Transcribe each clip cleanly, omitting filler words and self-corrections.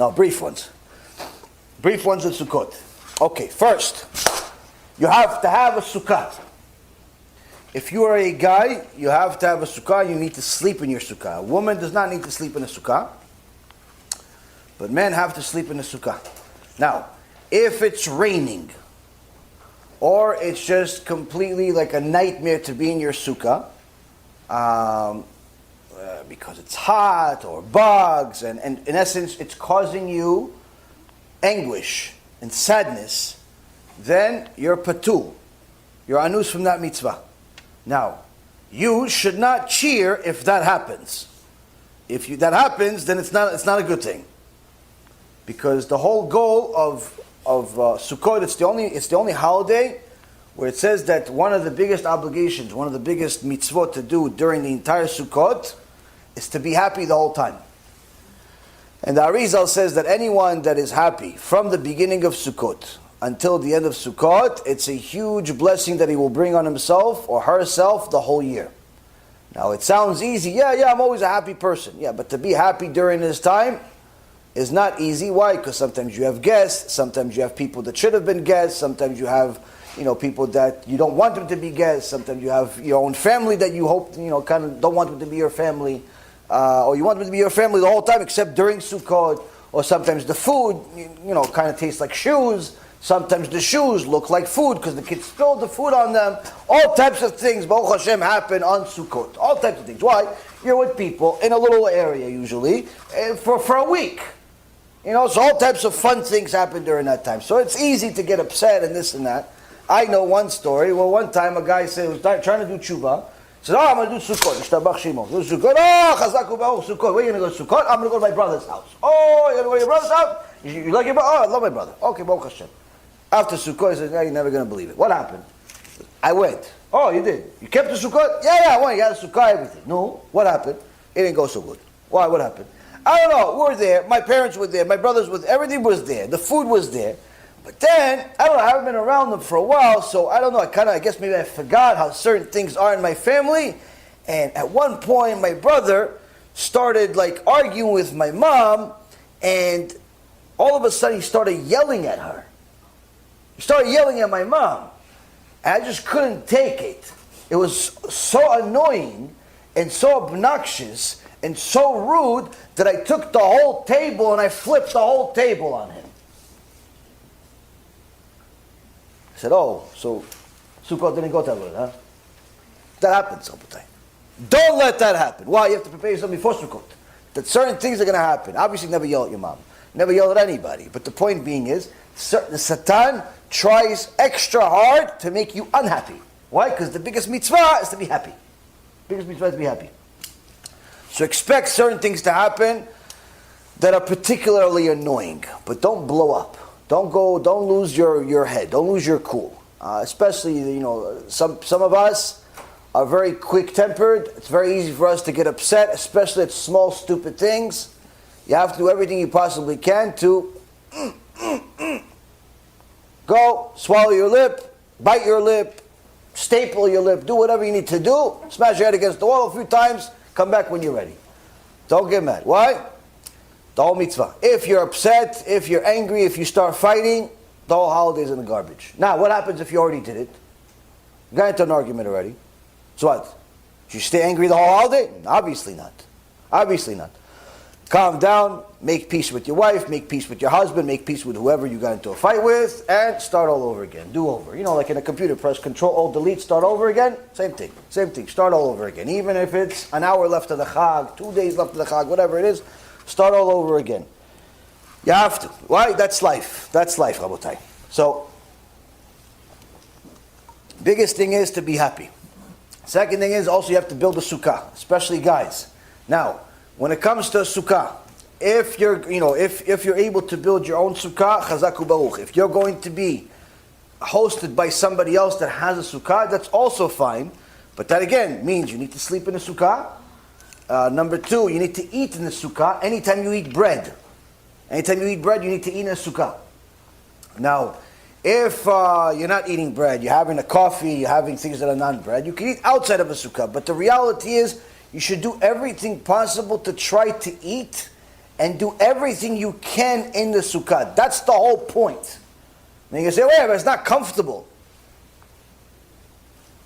No, brief ones. Brief ones in Sukkot. Okay, first, you have to have a Sukkah. If you are a guy, you have to have a Sukkah, you need to sleep in your Sukkah. A woman does not need to sleep in a Sukkah, but men have to sleep in a Sukkah. Now, if it's raining, or it's just completely like a nightmare to be in your Sukkah, because it's hot, or bugs, and in essence, it's causing you anguish and sadness, then you're patul. You're anus from that mitzvah. Now, you should not cheer if that happens. If that happens, then it's not a good thing. Because the whole goal of Sukkot, it's the only holiday where it says that one of the biggest obligations, one of the biggest mitzvot to do during the entire Sukkot is to be happy the whole time. And the Arizal says that anyone that is happy from the beginning of Sukkot until the end of Sukkot, it's a huge blessing that he will bring on himself or herself the whole year. Now it sounds easy. Yeah, I'm always a happy person. Yeah, but to be happy during this time is not easy. Why? Because sometimes you have guests, sometimes you have people that should have been guests, sometimes you have people that you don't want them to be guests, sometimes you have your own family that you hope, kind of don't want them to be your family, or you want them to be your family the whole time except during Sukkot, or sometimes the food, kind of tastes like shoes, sometimes the shoes look like food because the kids spilled the food on them. All types of things, Baruch Hashem, happen on Sukkot. All types of things. Why? You're with people in a little area usually for a week. So all types of fun things happen during that time. So it's easy to get upset and this and that. I know one story where one time a guy said he was trying to do Teshuva. He said, I'm going to do Sukkot. Yishtabach Shemo. Do Sukkot. Chazaku Baruch Sukkot. Where are you going to go to Sukkot? I'm going to go to my brother's house. Oh, you're going to go to your brother's house? You like your brother? Oh, I love my brother. Okay, Baruch Hashem. After Sukkot, he said, you're never going to believe it. What happened? I went. Oh, you did? You kept the Sukkot? Yeah, I went. You had a Sukkah, everything. No. What happened? It didn't go so good. Why? What happened? I don't know. We were there. My parents were there. My brothers were there. Everything was there. The food was there. But then, I don't know, I haven't been around them for a while, so I don't know, I guess maybe I forgot how certain things are in my family. And at one point, my brother started arguing with my mom, and all of a sudden he started yelling at her. He started yelling at my mom. And I just couldn't take it. It was so annoying and so obnoxious and so rude that I took the whole table and I flipped the whole table on him. I said, oh, so Sukkot didn't go that way, huh? That happens all the time. Don't let that happen. Why? You have to prepare yourself before Sukkot. That certain things are going to happen. Obviously, never yell at your mom. Never yell at anybody. But the point being is, the Satan tries extra hard to make you unhappy. Why? Because the biggest mitzvah is to be happy. Biggest mitzvah is to be happy. So expect certain things to happen that are particularly annoying. But don't blow up. Don't lose your head. Don't lose your cool. Especially, some of us are very quick-tempered. It's very easy for us to get upset, especially at small, stupid things. You have to do everything you possibly can to go, swallow your lip, bite your lip, staple your lip, do whatever you need to do, smash your head against the wall a few times, come back when you're ready. Don't get mad. Why? The whole mitzvah. If you're upset, if you're angry, if you start fighting, the whole holiday's in the garbage. Now, what happens if you already did it? You got into an argument already. So what? Should you stay angry the whole holiday? Obviously not. Obviously not. Calm down, make peace with your wife, make peace with your husband, make peace with whoever you got into a fight with, and start all over again. Do over. Like in a computer, press Control, Alt, Delete, start over again. Same thing. Same thing. Start all over again. Even if it's an hour left of the Chag, 2 days left of the Chag, whatever it is, start all over again. You have to. Why? That's life. That's life, Rabotai. So, biggest thing is to be happy. Second thing is also you have to build a sukkah, especially guys. Now, when it comes to a sukkah, if you're able to build your own sukkah, chazaku baruch. If you're going to be hosted by somebody else that has a sukkah, that's also fine. But that again means you need to sleep in the sukkah. Number two, you need to eat in the sukkah anytime you eat bread. Anytime you eat bread, you need to eat in a sukkah. Now, if you're not eating bread, you're having a coffee, you're having things that are not bread, you can eat outside of a sukkah. But the reality is, you should do everything possible to try to eat and do everything you can in the Sukkah. That's the whole point. And you can say, wait, but it's not comfortable.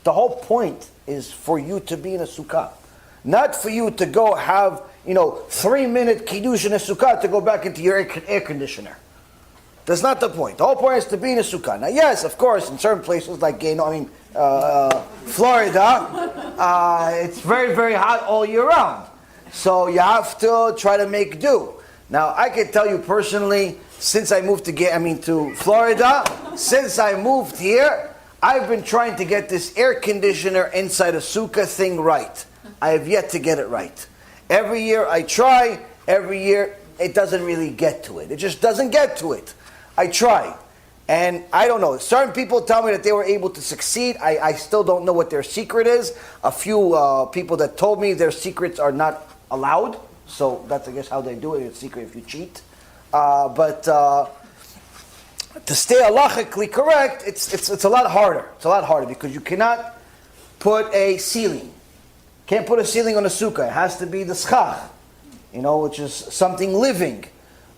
The whole point is for you to be in a Sukkah. Not for you to go have, 3-minute kiddush in a Sukkah to go back into your air conditioner. That's not the point. The whole point is to be in a Sukkah. Now, yes, of course, in certain places like Florida, it's very, very hot all year round. So you have to try to make do. Now, I can tell you personally, since I moved to Florida, since I moved here, I've been trying to get this air conditioner inside a Sukkah thing right. I have yet to get it right. Every year I try, every year it doesn't really get to it. It just doesn't get to it. I try. And I don't know. Certain people tell me that they were able to succeed. I still don't know what their secret is. A few people that told me their secrets are not allowed. So that's, I guess, how they do it. It's secret if you cheat. But to stay halachically correct, it's a lot harder. It's a lot harder because you cannot put a ceiling. Can't put a ceiling on a sukkah. It has to be the schach, which is something living,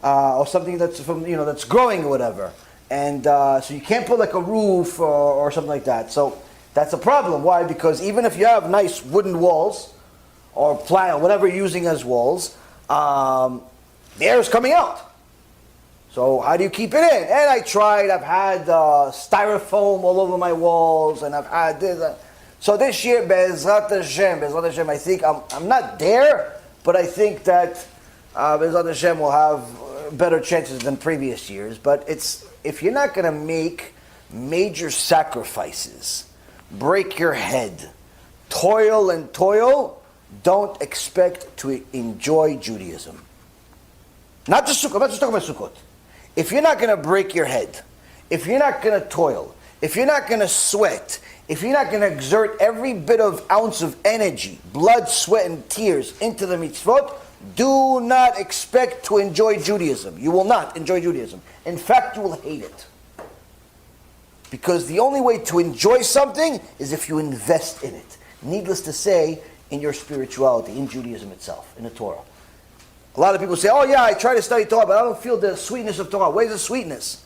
or something that's that's growing or whatever. And so you can't put like a roof or something like that. So that's a problem. Why? Because even if you have nice wooden walls or ply or whatever you're using as walls, the air is coming out. So how do you keep it in? And I tried. I've had styrofoam all over my walls, and I've had this. So this year, Be'ezrat Hashem, I think I'm not there, but I think that Be'ezrat Hashem will have better chances than previous years. But if you're not going to make major sacrifices, break your head, toil, don't expect to enjoy Judaism. Not just Sukkot. I'm not just talking about Sukkot. If you're not going to break your head, if you're not going to toil, if you're not going to sweat, if you're not going to exert every bit of ounce of energy, blood, sweat, and tears into the mitzvot, do not expect to enjoy Judaism. You will not enjoy Judaism. In fact, you will hate it. Because the only way to enjoy something is if you invest in it. Needless to say, in your spirituality, in Judaism itself, in the Torah. A lot of people say, oh yeah, I try to study Torah, but I don't feel the sweetness of Torah. Where's the sweetness?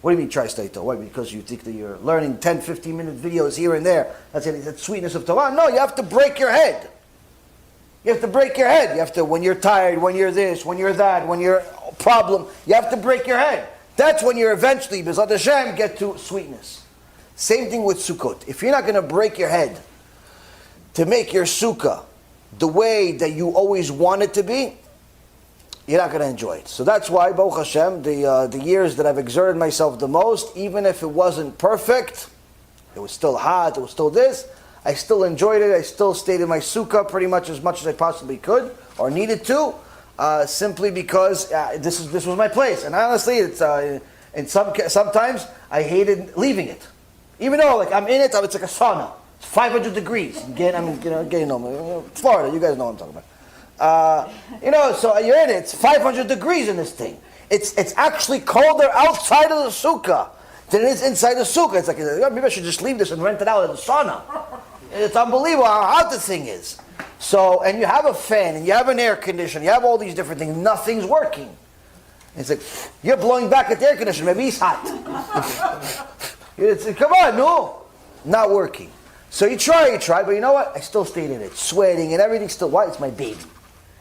What do you mean try to study Torah? Why? Because you think that you're learning 10, 15-minute videos here and there. That's it. That's sweetness of Torah. No, you have to break your head. You have to break your head. You have to, when you're tired, when you're this, when you're that, when you're a problem, you have to break your head. That's when you're eventually, B'ezrat Hashem, get to sweetness. Same thing with Sukkot. If you're not going to break your head to make your Sukkah the way that you always want it to be, you're not going to enjoy it. So that's why, Baruch Hashem, the years that I've exerted myself the most, even if it wasn't perfect, it was still hot, it was still this, I still enjoyed it. I still stayed in my Sukkah pretty much as I possibly could, or needed to, simply because this was my place. And honestly, it's sometimes I hated leaving it. Even though I'm in it, it's like a sauna. It's 500 degrees. Florida, you guys know what I'm talking about. So you're in it. It's 500 degrees in this thing. It's actually colder outside of the sukkah than it is inside the sukkah. It's like, maybe I should just leave this and rent it out at the sauna. It's unbelievable how hot the thing is. So, and you have a fan, and you have an air conditioner, you have all these different things. Nothing's working. It's like, you're blowing back at the air conditioner. Maybe he's hot. Come on, no. Not working. So you try, but you know what? I still stayed in it. Sweating and everything still. Why? It's my baby.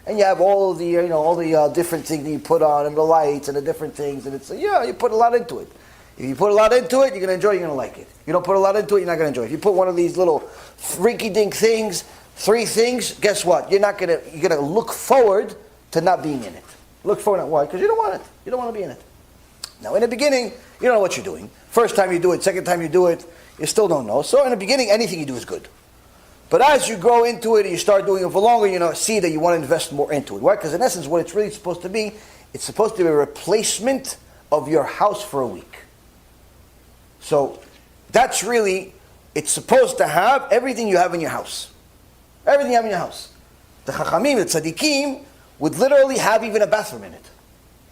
And you have all the different things that you put on, and the lights and the different things, and it's you put a lot into it. If you put a lot into it, you're gonna enjoy it, you're gonna like it. If you don't put a lot into it, you're not gonna enjoy it. If you put one of these little rinky-dink things, 3 things, guess what? You're gonna look forward to not being in it. Look forward, why? Because you don't want it. You don't want to be in it. Now, in the beginning, you don't know what you're doing. First time you do it, second time you do it, you still don't know. So in the beginning, anything you do is good. But as you grow into it and you start doing it for longer, see that you want to invest more into it. Why? Because in essence, what it's really supposed to be, it's supposed to be a replacement of your house for a week. So that's really, it's supposed to have everything you have in your house. Everything you have in your house. The Chachamim, the Tzaddikim, would literally have even a bathroom in it.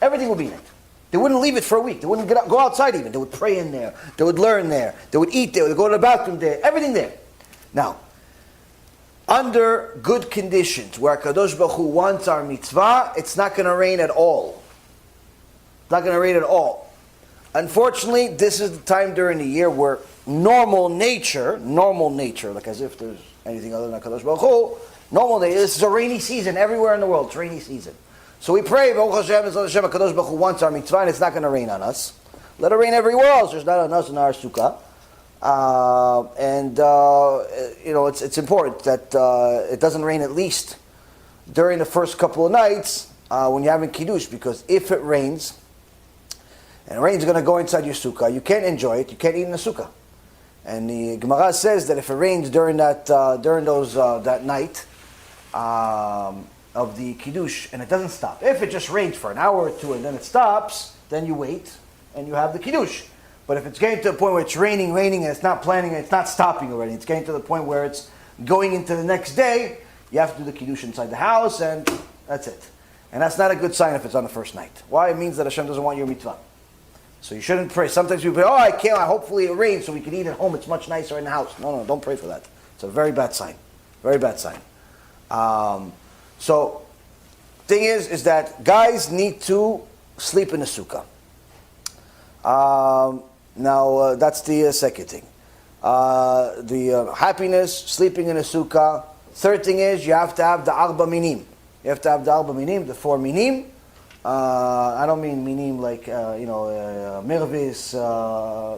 Everything would be in it. They wouldn't leave it for a week. They wouldn't go outside even. They would pray in there. They would learn there. They would eat there. They would go to the bathroom there. Everything there. Now, under good conditions, where Kadosh Baruch Hu wants our mitzvah, it's not going to rain at all. It's not going to rain at all. Unfortunately, this is the time during the year where normal nature, like as if there's anything other than Kadosh Baruch Hu, normal nature, this is a rainy season everywhere in the world. It's rainy season. So we pray, Baruch Hashem, Kadosh Baruch Hu wants our mitzvah, and it's not going to rain on us. Let it rain everywhere else. There's not on us in our Sukkah. It's important that it doesn't rain at least during the first couple of nights when you're having Kiddush, because if it rains, and the rain's going to go inside your Sukkah, you can't enjoy it, you can't eat in the Sukkah. And the Gemara says that if it rains during that night of the Kiddush, and it doesn't stop, if it just rains for an hour or two and then it stops, then you wait and you have the Kiddush. But if it's getting to the point where it's raining, and it's not planning, and it's not stopping already, it's getting to the point where it's going into the next day, you have to do the Kiddush inside the house, and that's it. And that's not a good sign if it's on the first night. Why? It means that Hashem doesn't want your mitzvah. So you shouldn't pray. Sometimes people pray, I can't, hopefully it rains so we can eat at home, it's much nicer in the house. No, don't pray for that. It's a very bad sign. Very bad sign. So, thing is that guys need to sleep in the Sukkah. Now, that's the second thing. The happiness, sleeping in a sukkah. Third thing is, you have to have the arba minim. You have to have the arba minim, the 4 minim. I don't mean minim like, Mirvis,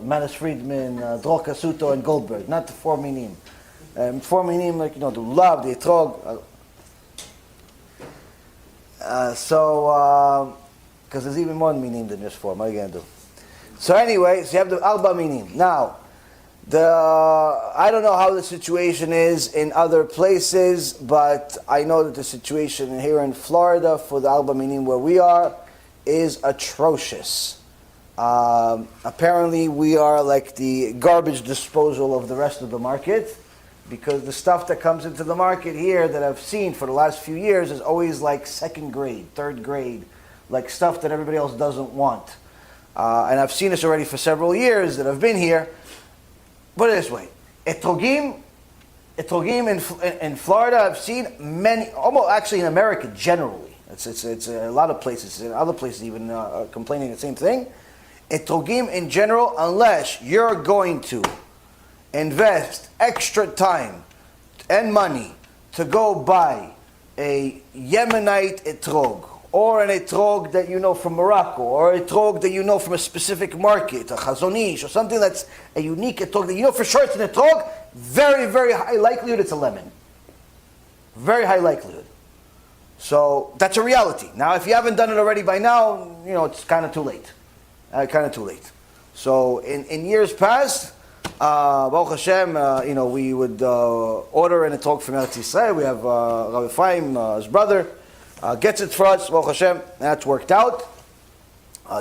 Manis Friedman, Droka Suto, and Goldberg. Not the 4 minim. 4 minim, like, the love, the etrog. Because there's even more minim than just 4. What are you going to do? So anyway, so you have the arba minim. Now, I don't know how the situation is in other places, but I know that the situation here in Florida for the arba minim where we are is atrocious. Apparently we are like the garbage disposal of the rest of the market, because the stuff that comes into the market here that I've seen for the last few years is always like 2nd grade, 3rd grade, like stuff that everybody else doesn't want. And I've seen this already for several years that I've been here. Put it this way, etrogim in Florida, I've seen many, almost actually in America generally. It's a lot of places, in other places even complaining the same thing. Etrogim in general, unless you're going to invest extra time and money to go buy a Yemenite etrog, or an etrog that you know from Morocco, or a etrog that you know from a specific market, a chazonish, or something that's a unique etrog that you know for sure it's an etrog, very, very high likelihood it's a lemon. Very high likelihood. So that's a reality. Now, if you haven't done it already by now, it's kind of too late. So in years past, Baruch Hashem, we would order an etrog from Eretz Yisrael. We have Rabbi Chaim, his brother, gets it for us, Baruch Hashem, that's worked out.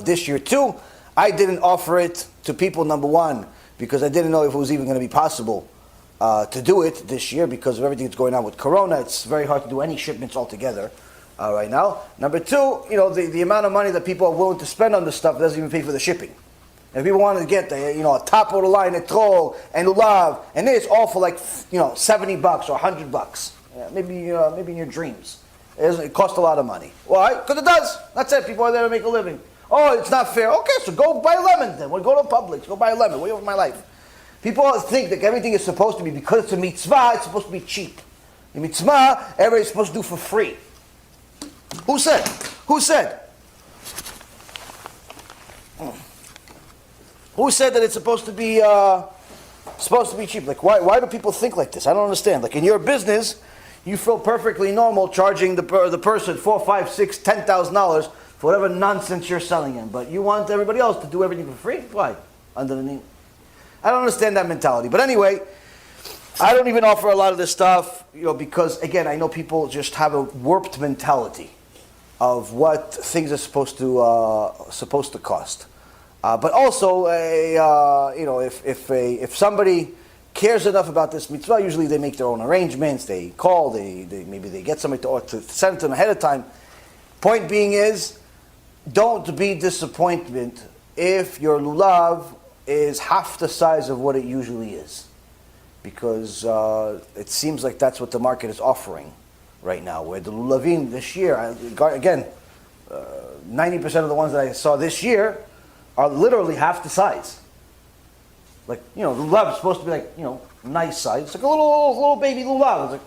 This year too, I didn't offer it to people, number one, because I didn't know if it was even going to be possible to do it this year because of everything that's going on with Corona. It's very hard to do any shipments altogether right now. Number two, the amount of money that people are willing to spend on this stuff doesn't even pay for the shipping. If people want to get a top of the line etrog and lulav and this, all for like $70 or $100, maybe in your dreams. It costs a lot of money. Why? Because it does. That's it. People are there to make a living. Oh, it's not fair. Okay, so go buy lemons then. We'll go to Publix. Go buy a lemon. Way over my life. People think that everything is supposed to be, because it's a mitzvah, it's supposed to be cheap. The mitzvah, everybody's supposed to do for free. Who said? Who said that it's supposed to be cheap? Like, why do people think like this? I don't understand. Like, in your business, you feel perfectly normal charging the person $4,000, $5,000, $6,000, $10,000 for whatever nonsense you're selling him, but you want everybody else to do everything for free? Why? Under the name. I don't understand that mentality. But anyway, I don't even offer a lot of this stuff, because again, I know people just have a warped mentality of what things are supposed to cost. But also, if somebody cares enough about this mitzvah, usually they make their own arrangements. They call. Maybe they get somebody to send it to them ahead of time. Point being is, don't be disappointed if your lulav is half the size of what it usually is. because it seems like that's what the market is offering right now. Where the lulavim this year, again, 90% of the ones that I saw this year are literally half the size. Like, the lulav is supposed to be like, nice size. It's like a little baby lulav. It's like,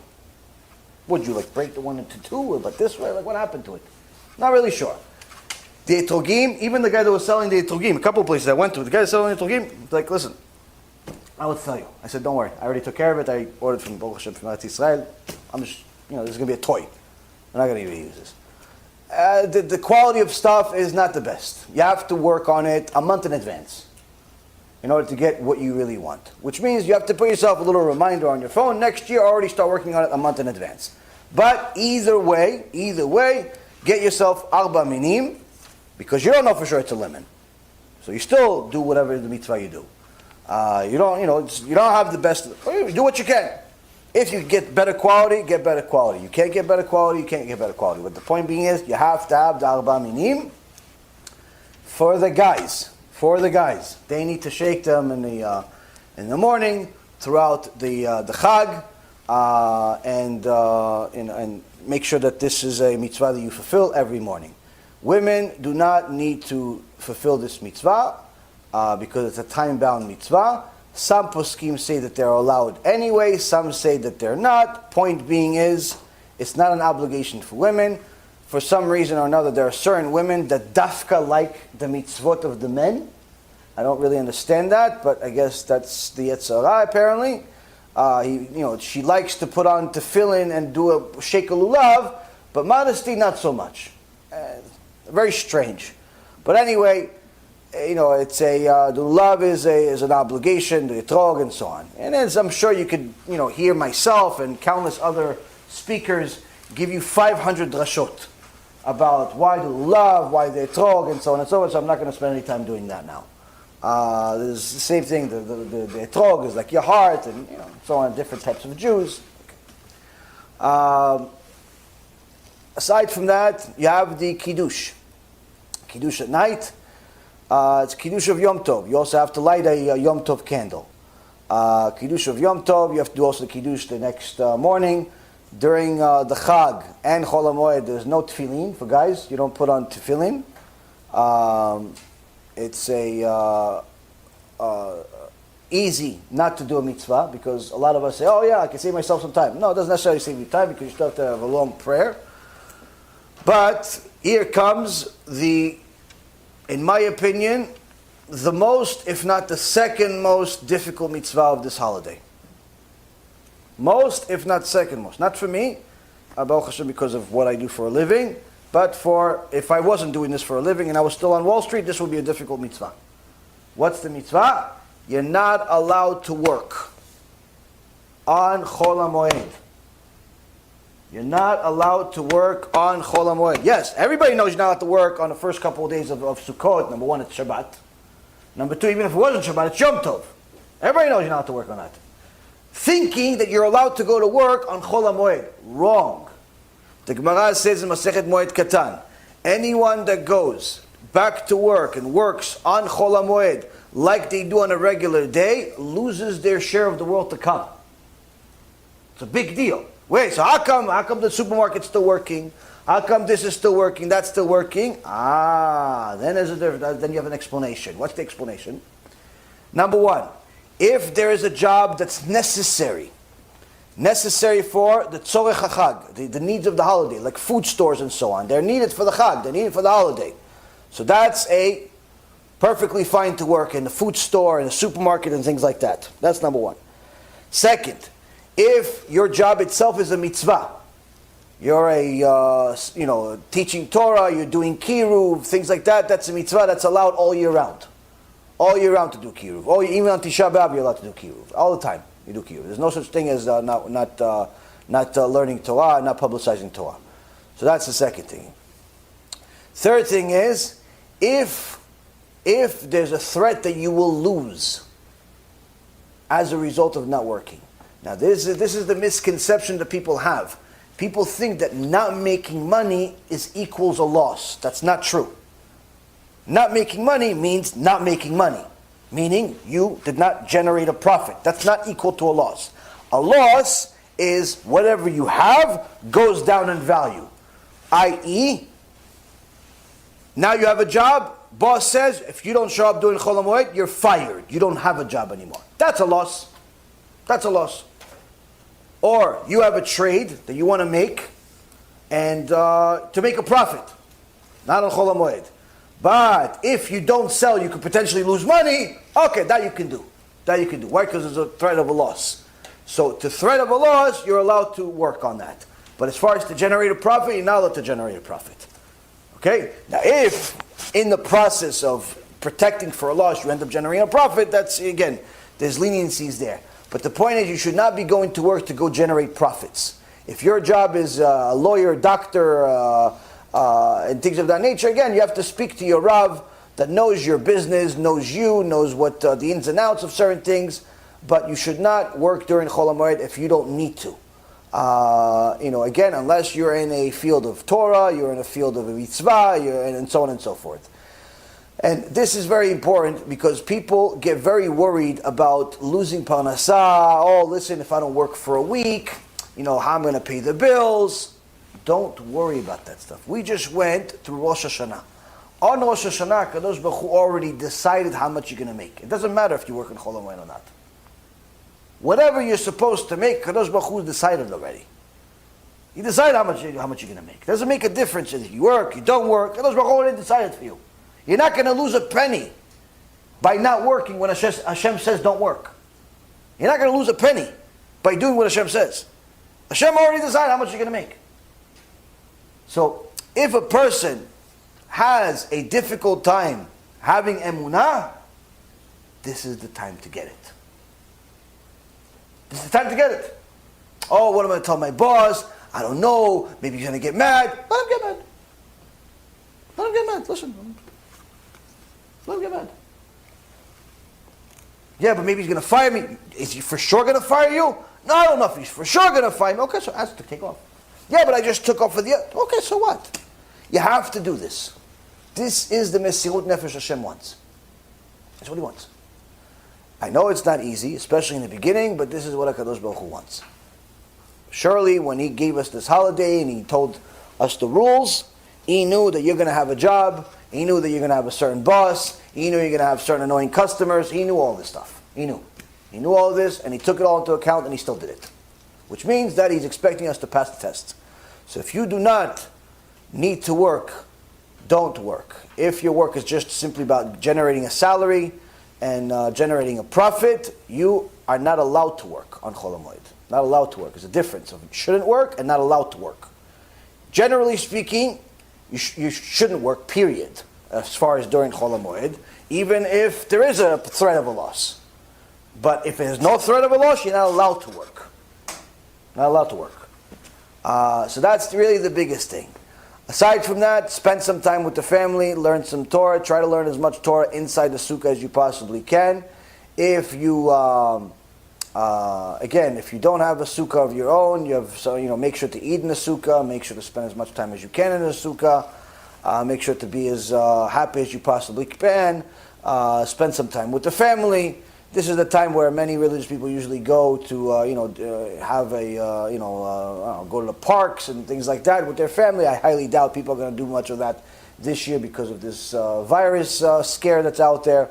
would you break the one into two, or this way? Like, what happened to it? Not really sure. The etrogim, even the guy that was selling the etrogim, a couple of places I went to, the guy selling the etrogim, like, listen, I will tell you. I said, don't worry. I already took care of it. I ordered from Baruch Hashem from Eretz Israel. I'm just, this is going to be a toy. I'm not going to even use this. The quality of stuff is not the best. You have to work on it a month in advance in order to get what you really want. Which means you have to put yourself a little reminder on your phone. Next year, already start working on it a month in advance. But either way, get yourself arba minim, because you don't know for sure it's a lemon. So you still do whatever the mitzvah you do. You don't have the best. Do what you can. If you get better quality, get better quality. You can't get better quality, you can't get better quality. But the point being is, you have to have the arba minim for the guys. They need to shake them in the morning throughout the Chag, and make sure that this is a mitzvah that you fulfill every morning. Women do not need to fulfill this mitzvah because it's a time-bound mitzvah. Some poskim say that they're allowed anyway. Some say that they're not. Point being is, it's not an obligation for women. For some reason or another, there are certain women that dafka like the mitzvot of the men. I don't really understand that, but I guess that's the Yetzirah apparently. She likes to put on tefillin and do a shake a lulav, but modesty not so much. Very strange. But anyway, it's the lulav is an obligation, the etrog and so on. And as I'm sure you could, hear myself and countless other speakers give you 500 drashot about why the lulav, why the etrog, and so on and so on. So I'm not going to spend any time doing that now. There's the same thing. The etrog is like your heart, and so on. Different types of Jews. Aside from that, you have the kiddush. Kiddush at night. It's Kiddush of Yom Tov. You also have to light a Yom Tov candle. Kiddush of Yom Tov, you have to do also the Kiddush the next morning. During the Chag and Chol HaMoed, there's no tefillin for guys. You don't put on tefillin. It's easy not to do a mitzvah, because a lot of us say, oh yeah, I can save myself some time. No, it doesn't necessarily save you time, because you still have to have a long prayer. But here comes in my opinion, the most, if not the second most difficult mitzvah of this holiday. Most, if not second most. Not for me, Baruch Hashem, because of what I do for a living, but if I wasn't doing this for a living and I was still on Wall Street, this would be a difficult mitzvah. What's the mitzvah? You're not allowed to work on Chol HaMoed. You're not allowed to work on Chol HaMoed. Yes, everybody knows you're not allowed to work on the first couple of days of Sukkot. Number one, it's Shabbat. Number two, even if it wasn't Shabbat, it's Yom Tov. Everybody knows you're not allowed to work on that. Thinking that you're allowed to go to work on Chol HaMoed. Wrong. The Gemara says in Masechet Moed Katan, anyone that goes back to work and works on Chol HaMoed like they do on a regular day loses their share of the world to come. It's a big deal. Wait, so how come the supermarket's still working? How come this is still working, that's still working? Then there's a difference. Then you have an explanation. What's the explanation? Number one, if there is a job that's necessary for the tzorech hachag, the needs of the holiday, like food stores and so on, they're needed for the chag, they're needed for the holiday. So that's a perfectly fine to work in the food store, in the supermarket, and things like that. That's number one. Second, if your job itself is a mitzvah, you're teaching Torah, you're doing Kiruv, things like that, that's a mitzvah that's allowed all year round. All year round to do Kiruv. Even on Tisha B'Av, you're allowed to do Kiruv. All the time you do Kiruv. There's no such thing as not learning Torah, not publicizing Torah. So that's the second thing. Third thing is, if there's a threat that you will lose as a result of not working. Now this is the misconception that people have. People think that not making money equals a loss. That's not true. Not making money means not making money. meaning you did not generate a profit. That's not equal to a loss. A loss is whatever you have goes down in value. I.e., now you have a job, boss says, if you don't show up during Chol HaMoed, you're fired. You don't have a job anymore. That's a loss. That's a loss. Or you have a trade that you want to make, and to make a profit, not on Chol HaMoed. But if you don't sell, you could potentially lose money. Okay, that you can do. That you can do. Why? Because there's a threat of a loss. So to threat of a loss, you're allowed to work on that. But as far as to generate a profit, you're not allowed to generate a profit. Okay? Now if in the process of protecting for a loss, you end up generating a profit, that's, again, there's leniencies there. But the point is, you should not be going to work to go generate profits. If your job is a lawyer, doctor, and things of that nature, again, you have to speak to your Rav that knows your business, knows you, knows what the ins and outs of certain things, but you should not work during Chol HaMoed if you don't need to. Again, unless you're in a field of Torah, you're in a field of a Mitzvah, and so on and so forth. And this is very important because people get very worried about losing parnasah. Oh, listen, if I don't work for a week, how I'm going to pay the bills. Don't worry about that stuff. We just went through Rosh Hashanah. On Rosh Hashanah, Kadosh Baruch Hu already decided how much you're going to make. It doesn't matter if you work in Chol HaMoed or not. Whatever you're supposed to make, Kadosh Baruch Hu decided already. He decided how much you're going to make. It doesn't make a difference if you work, you don't work. Kadosh Baruch Hu already decided for you. You're not going to lose a penny by not working when Hashem says don't work. You're not going to lose a penny by doing what Hashem says. Hashem already decided how much you're going to make. So, if a person has a difficult time having emunah, this is the time to get it. This is the time to get it. Oh, what am I going to tell my boss? I don't know. Maybe he's going to get mad. Let him get mad. Let him get mad. Listen. Let him get mad. Yeah, but maybe he's going to fire me. Is he for sure going to fire you? No, I don't know if he's for sure going to fire me. Okay, so ask to take off. Yeah, but I just took off for the... Okay, so what? You have to do this. This is the Mesirut Nefesh Hashem wants. That's what He wants. I know it's not easy, especially in the beginning, but this is what HaKadosh Baruch Hu wants. Surely, when He gave us this holiday and He told us the rules, He knew that you're going to have a job, He knew that you're going to have a certain boss, He knew you're going to have certain annoying customers, He knew all this stuff. He knew. He knew all of this, and He took it all into account, and He still did it. Which means that He's expecting us to pass the test. So if you do not need to work, don't work. If your work is just simply about generating a salary and generating a profit, you are not allowed to work on Chol HaMoed. Not allowed to work. There's a difference of shouldn't work and not allowed to work. Generally speaking, you shouldn't work, period, as far as during Chol HaMoed, even if there is a threat of a loss. But if there's no threat of a loss, you're not allowed to work. Not allowed to work. So that's really the biggest thing. Aside from that, spend some time with the family, learn some Torah, try to learn as much Torah inside the Sukkah as you possibly can. If you, again, if you don't have a Sukkah of your own, make sure to eat in the Sukkah, make sure to spend as much time as you can in the Sukkah, make sure to be as happy as you possibly can, spend some time with the family. This is the time where many religious people usually go to, go to the parks and things like that with their family. I highly doubt people are going to do much of that this year because of this virus scare that's out there.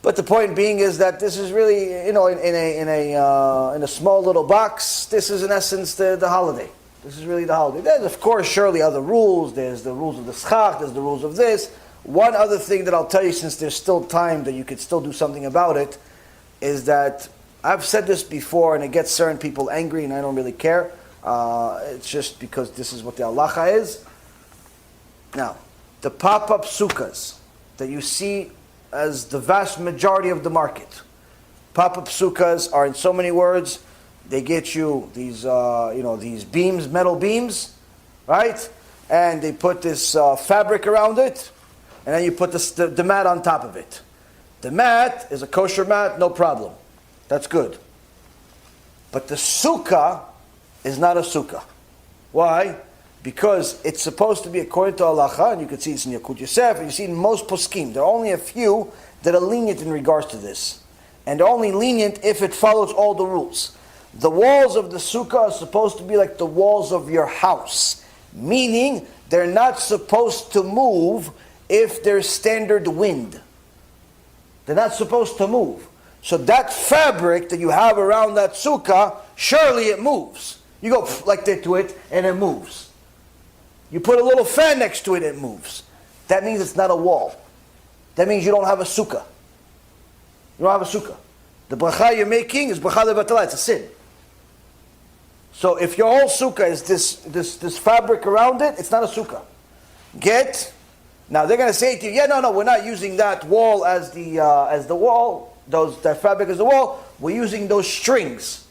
But the point being is that this is really, in a small little box, this is in essence the holiday. This is really the holiday. There's, of course, surely other rules. There's the rules of the schach, there's the rules of this. One other thing that I'll tell you, since there's still time that you could still do something about it, is that I've said this before and it gets certain people angry and I don't really care. It's just because this is what the halacha is. Now, the pop-up sukkahs that you see as the vast majority of the market. Pop-up sukkahs are, in so many words, they get you these, these beams, metal beams, right? And they put this fabric around it. And then you put the mat on top of it. The mat is a kosher mat, no problem. That's good. But the sukkah is not a sukkah. Why? because it's supposed to be according to halacha, and you can see this in Yakut Yosef, and you see in most poskim. There are only a few that are lenient in regards to this. And they're only lenient if it follows all the rules. The walls of the sukkah are supposed to be like the walls of your house. Meaning, they're not supposed to move if there's standard wind. They're not supposed to move. So that fabric that you have around that sukkah, surely it moves. You go like that to it, and it moves. You put a little fan next to it, it moves. That means it's not a wall. That means you don't have a sukkah. You don't have a sukkah. The bracha you're making is bracha levatala. It's a sin. So if your whole sukkah is this fabric around it, it's not a sukkah. Now they're going to say to you, no, we're not using that wall as the wall. That fabric as the wall. We're using those strings.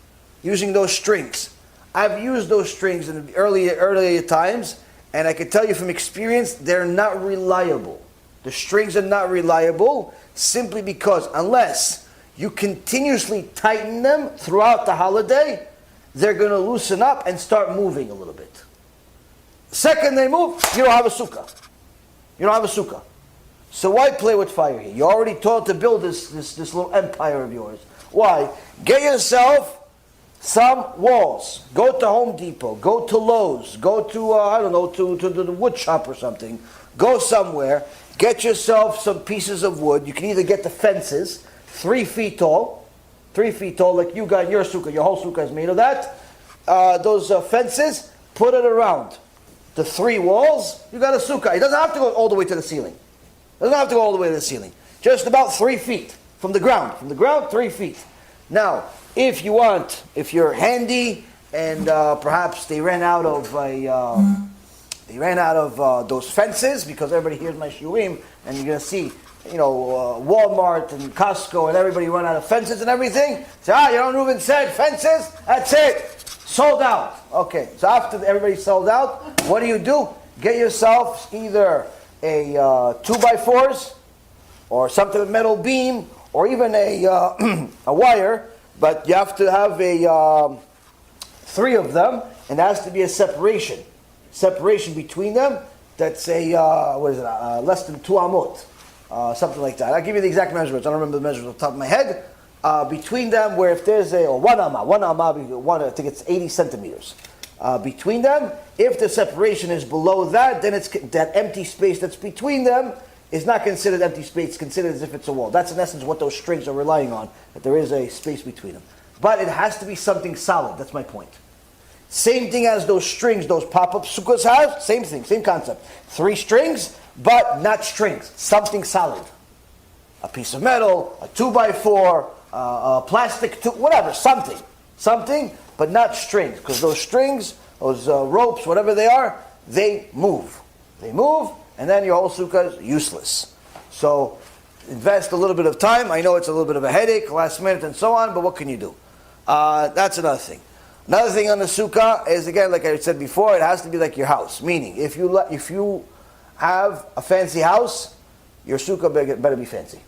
I've used those strings in the earlier times, and I can tell you from experience, they're not reliable. The strings are not reliable simply because unless you continuously tighten them throughout the holiday, they're going to loosen up and start moving a little bit. Second they move, you don't have a sukkah. So why play with fire here? You're already taught to build this little empire of yours. Why? Get yourself some walls. Go to Home Depot. Go to Lowe's. Go to, to the wood shop or something. Go somewhere. Get yourself some pieces of wood. You can either get the fences, 3 feet tall, like you got in your sukkah. Your whole sukkah is made of that. Those fences, put it around the 3 walls. You got a sukkah. It doesn't have to go all the way to the ceiling. Just about 3 feet from the ground. 3 feet. Now, if you're handy, and perhaps they ran out of those fences, because everybody hears my shiurim, and you're going to see, Walmart and Costco and everybody run out of fences and everything. Say, Yaron Reuven said fences. That's it. Sold out. Okay. So after everybody's sold out, what do? Get yourself either a 2x4s or something with metal beam, or even a wire. But you have to have 3 of them, and there has to be a separation between them. That's less than 2 amot, something like that. I'll give you the exact measurements. I don't remember the measurements off the top of my head. Between them, where if there's one amma, I think it's 80 centimeters. Between them, if the separation is below that, then it's that empty space that's between them is not considered empty space. It's considered as if it's a wall. That's in essence what those strings are relying on, that there is a space between them. But it has to be something solid. That's my point. Same thing as those strings, those pop-up sukkahs have. Same thing, same concept. 3 strings, but not strings. Something solid. A piece of metal, a 2x4, a plastic tube, whatever, something, but not strings. Because those strings, those ropes, whatever they are, they move. And then your whole sukkah is useless. So invest a little bit of time. I know it's a little bit of a headache, last minute and so on, but what can you do? That's another thing. Another thing on the sukkah is, again, like I said before, it has to be like your house. Meaning, if you have a fancy house, your sukkah better be fancy.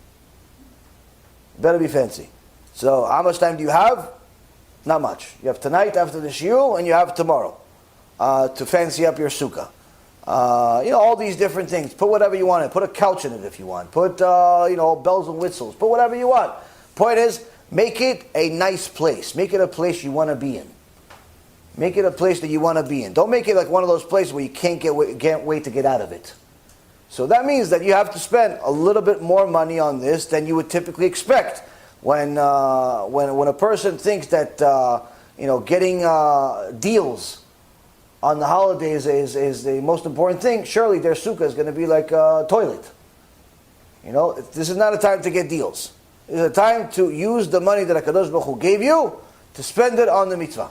So how much time do you have? Not much. You have tonight after the shiur, and you have tomorrow to fancy up your sukkah. All these different things. Put whatever you want in it. Put a couch in it if you want. Put, bells and whistles. Put whatever you want. Point is, make it a nice place. Make it a place you want to be in. Don't make it like one of those places where you can't wait to get out of it. So that means that you have to spend a little bit more money on this than you would typically expect. When a person thinks that, getting deals on the holidays is the most important thing, surely their sukkah is going to be like a toilet. This is not a time to get deals. It's a time to use the money that HaKadosh Baruch Hu gave you to spend it on the mitzvah.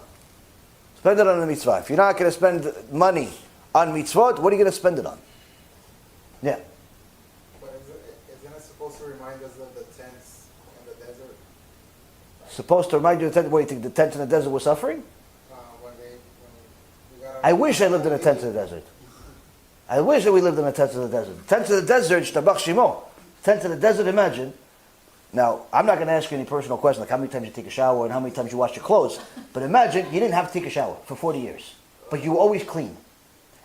If you're not going to spend money on mitzvot, what are you going to spend it on? Yeah. But isn't it supposed to remind us of the tents in the desert? Supposed to remind you of the tent? What, you think the tents in the desert were suffering? I wish I lived in a tent in the desert. I wish that we lived in a tent in the desert. Tents in the desert, shtabach shimo. Tents in the desert, imagine. Now, I'm not going to ask you any personal questions like how many times you take a shower and how many times you wash your clothes. But imagine you didn't have to take a shower for 40 years. But you were always clean.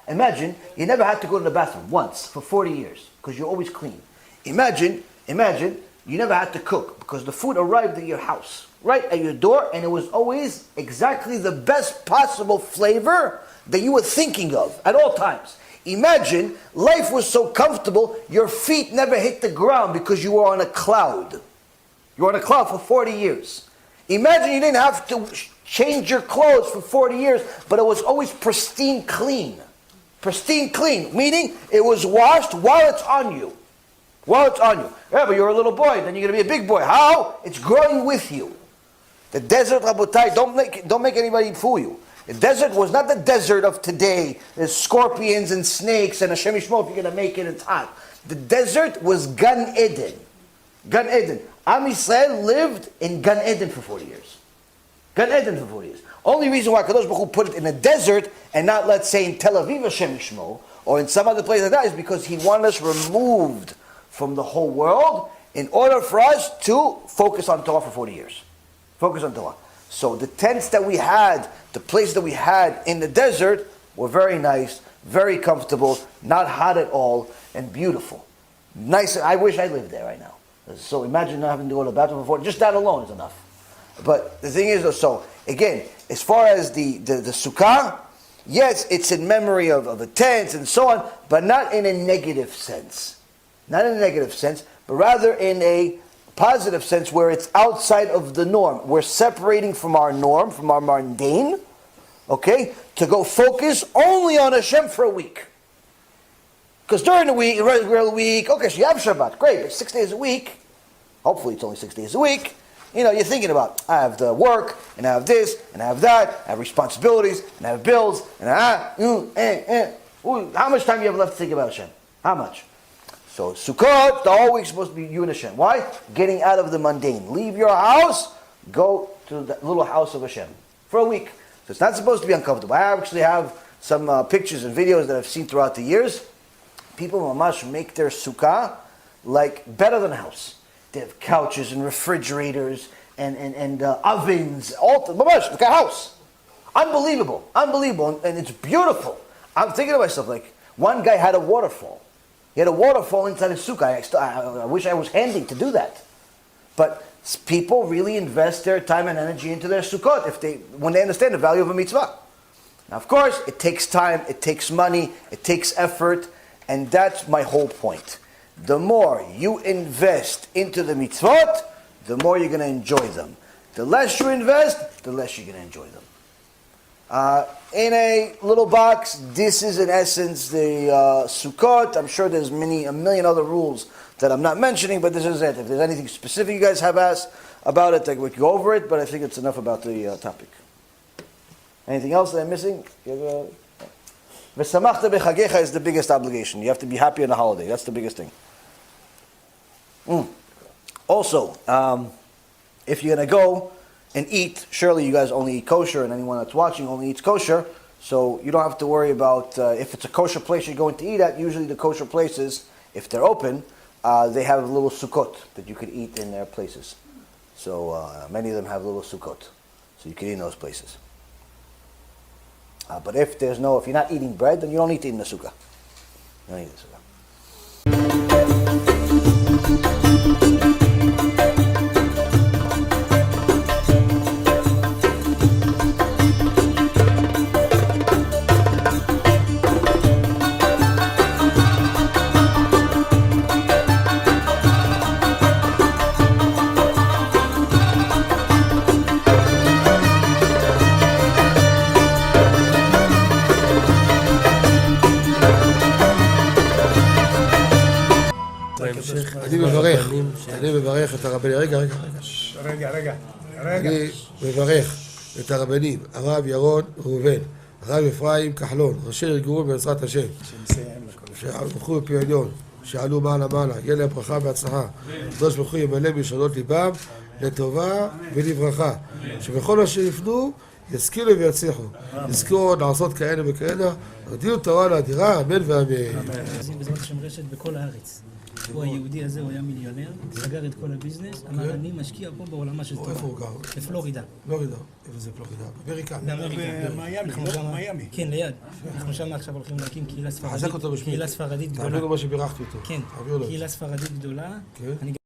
Imagine you never had to go to the bathroom once for 40 years because you're always clean. Imagine you never had to cook because the food arrived at your house, right at your door, and it was always exactly the best possible flavor that you were thinking of at all times. Imagine life was so comfortable, your feet never hit the ground because you were on a cloud. You were on a cloud for 40 years. Imagine you didn't have to change your clothes for 40 years, but it was always pristine clean. Pristine clean, meaning it was washed while it's on you. While it's on you. Yeah, but you're a little boy, then you're going to be a big boy. How? It's growing with you. The desert, Rabotai, don't make anybody fool you. The desert was not the desert of today. There's scorpions and snakes and Hashem Yishmor if you're going to make it, it's hot. The desert was Gan Eden. Gan Eden. Am Yisrael lived in Gan Eden for 40 years. Gan Eden for 40 years. Only reason why Kadosh Baruch Hu put it in a desert and not, let's say, in Tel Aviv, Hashem Yishmor, or in some other place like that, is because He wanted us removed from the whole world in order for us to focus on Torah for 40 years. Focus on Torah. So the tents that we had, the place that we had in the desert were very nice, very comfortable, not hot at all, and beautiful. Nice. I wish I lived there right now. So imagine not having to go to the bathroom before. Just that alone is enough. But the thing is, so again, as far as the Sukkah, yes, it's in memory of the tents and so on, but not in a negative sense. Not in a negative sense, but rather in a positive sense where it's outside of the norm. We're separating from our norm, from our mundane, okay, to go focus only on Hashem for a week. Because during the week, regular week, okay, so you have Shabbat, great, but 6 days a week, hopefully it's only 6 days a week, you know, you're thinking about, I have the work, and I have this, and I have that, I have responsibilities, and I have bills, and how much time do you have left to think about Hashem? How much? So Sukkot, the whole week's supposed to be you and Hashem. Why? Getting out of the mundane. Leave your house, go to the little house of Hashem for a week. So it's not supposed to be uncomfortable. I actually have some pictures and videos that I've seen throughout the years. People mamash make their sukkah like better than a house. They have couches and refrigerators and ovens, all mamash like a house. Unbelievable, and it's beautiful. I'm thinking to myself, like, one guy had a waterfall. He had a waterfall inside his sukkah. I wish I was handy to do that. But people really invest their time and energy into their sukkot when they understand the value of a mitzvah. Now, of course, it takes time, it takes money, it takes effort, and that's my whole point. The more you invest into the mitzvot, the more you're going to enjoy them. The less you invest, the less you're going to enjoy them. In a little box, this is in essence the Sukkot. I'm sure there's a million other rules that I'm not mentioning, but this is it. If there's anything specific you guys have asked about it, we can go over it, but I think it's enough about the topic. Anything else that I'm missing? V'samachta b'chagecha is the biggest obligation. You have to be happy on the holiday. That's the biggest thing. Also, if you're going to go and eat, surely you guys only eat kosher, and anyone that's watching only eats kosher, so you don't have to worry about if it's a kosher place you're going to eat at. Usually the kosher places, if they're open, they have little sukkot that you could eat in their places. So many of them have little sukkot, so you can eat in those places. But if you're not eating bread, then you don't need to eat in the sukkah. You don't eat in the sukkah. אני מברך את הרבנים, אני מברך את הרבנים, הרב ירון ראובן, הרב אפרים כחלון, ראשי ארגון בעזרת השם, שהלכו בפי עליון, שעלו מעלה, יהיה להם ברכה והצלחה, הקדוש ברוך הוא ימלא בישועות ליבם לטובה ולברכה, שבכל מה שיפנו ישכילו ויצליחו. יזכו לעשות כאלה וכאלה. הודיעו תורה לאדירה, אמן ואמן. בעזרת השם רשת בכל הארץ. הוא היהודי הזה, הוא היה מיליונר, סגר את כל הביזנס, אמר אני משקיע פה בעולמה של תורה. איפה הוא גר? בפלורידה. פלורידה. איפה זה פלורידה? באמריקה. מיאמי. כן, ליד. אנחנו שם עכשיו הולכים להקים קהילה ספרדית. חזק אותו בשמי. קהילה ספרדית גדולה. תעבירו מה שבירכתי אותו. כן, קהילה ספרדית גדולה. אני